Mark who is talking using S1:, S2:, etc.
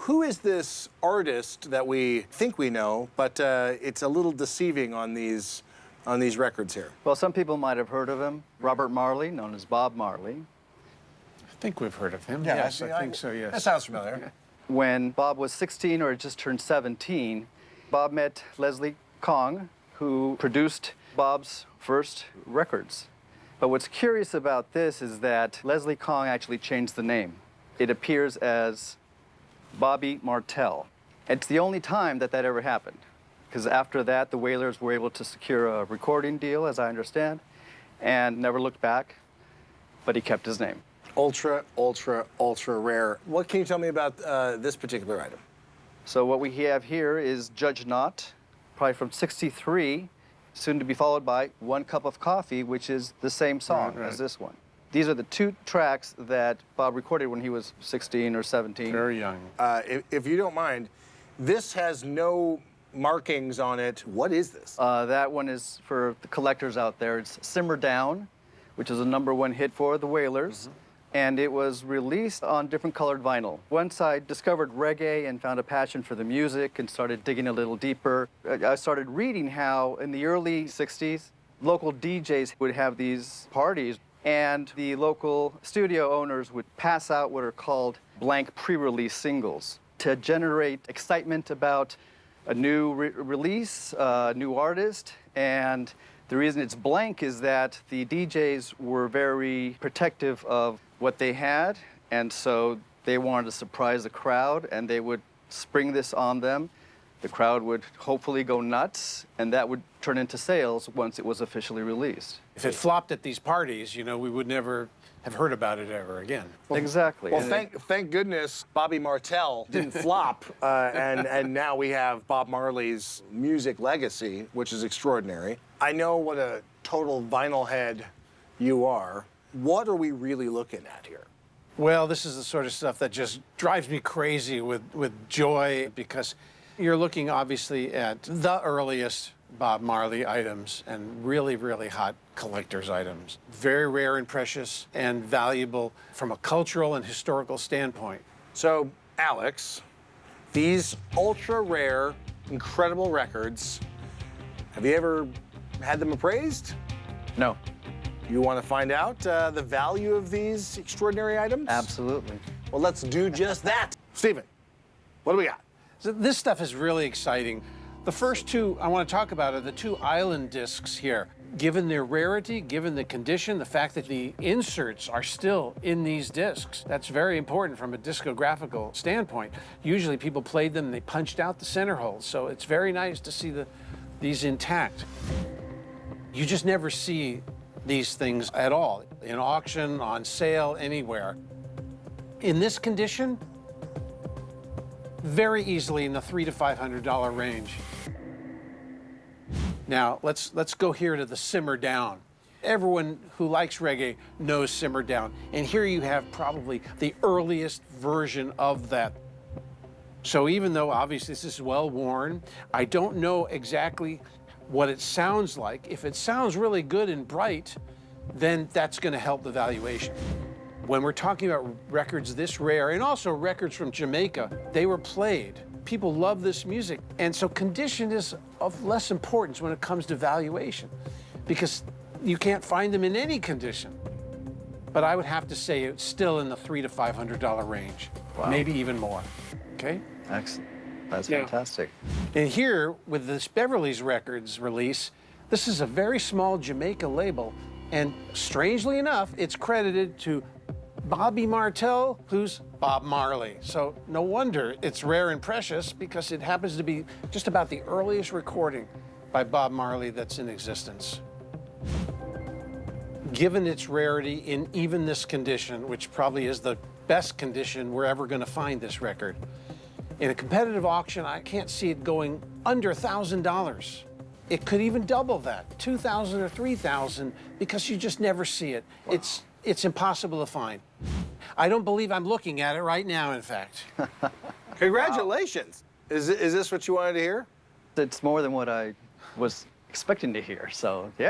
S1: Who is this artist that we think we know, but it's a little deceiving on these records here?
S2: Well, some people might have heard of him. Robert Marley, known as Bob Marley.
S3: I think we've heard of him.
S1: Yeah,
S3: Yes, I think so, yes.
S1: That sounds familiar.
S2: When Bob was 16 or had just turned 17, Bob met Leslie Kong, who produced Bob's first records. But what's curious about this is that Leslie Kong actually changed the name. It appears as Bobby Martell. It's the only time that that ever happened, because after that, the Wailers were able to secure a recording deal, as I understand, and never looked back, but he kept his name.
S1: Ultra, ultra, ultra rare. What can you tell me about this particular item?
S2: So what we have here is Judge Not, probably from '63, soon to be followed by One Cup of Coffee, which is the same song as this one. These are the two tracks that Bob recorded when he was 16 or 17.
S3: Very young.
S1: If you don't mind, this has no markings on it. What is this?
S2: That one is for the collectors out there. It's Simmer Down, which is a #1 hit for the Wailers. And it was released on different colored vinyl. Once I discovered reggae and found a passion for the music and started digging a little deeper, I started reading how in the early '60s, local DJs would have these parties, and the local studio owners would pass out what are called blank pre-release singles to generate excitement about a new release, a new artist. And the reason it's blank is that the DJs were very protective of what they had, and so they wanted to surprise the crowd, and they would spring this on them. The crowd would hopefully go nuts, and that would turn into sales once it was officially released.
S3: If it flopped at these parties, you know, we would never have heard about it ever again.
S2: Exactly.
S1: Well, thank goodness Bobby Martell didn't flop, and now we have Bob Marley's music legacy, which is extraordinary. I know what a total vinyl head you are. What are we really looking at here?
S3: Well, this is the sort of stuff that just drives me crazy with joy, because you're looking obviously at the earliest Bob Marley items and really, really hot collector's items. Very rare and precious and valuable from a cultural and historical standpoint.
S1: So, Alex, these ultra rare, incredible records, have you ever had them appraised?
S2: No.
S1: You want to find out the value of these extraordinary items?
S2: Absolutely.
S1: Well, let's do just that. Stephen, what do we got?
S3: So this stuff is really exciting. The first two I want to talk about are the two island discs here. Given their rarity, given the condition, the fact that the inserts are still in these discs, that's very important from a discographical standpoint. Usually people played them and they punched out the center holes, so it's very nice to see these intact. You just never see these things at all, in auction, on sale, anywhere. In this condition, very easily in the $300 to $500 range. Now, let's go here to the Simmer Down. Everyone who likes reggae knows Simmer Down, and here you have probably the earliest version of that. So even though obviously this is well worn, I don't know exactly what it sounds like. If it sounds really good and bright, then that's going to help the valuation. When we're talking about records this rare, and also records from Jamaica, they were played. People love this music, and so condition is of less importance when it comes to valuation, because you can't find them in any condition. But I would have to say it's still in the $300 to $500 range, maybe even more, okay?
S2: Excellent. That's fantastic.
S3: And here, with this Beverly's Records release, this is a very small Jamaica label, and strangely enough, it's credited to Bobby Martell, who's Bob Marley. So no wonder it's rare and precious, because it happens to be just about the earliest recording by Bob Marley that's in existence. Given its rarity in even this condition, which probably is the best condition we're ever going to find this record, in a competitive auction, I can't see it going under $1,000. It could even double that, $2,000 or $3,000, because you just never see it. Wow. It's impossible to find. I don't believe I'm looking at it right now, in fact.
S1: Congratulations. Wow. Is this what you wanted to hear?
S2: It's more than what I was expecting to hear, so yeah.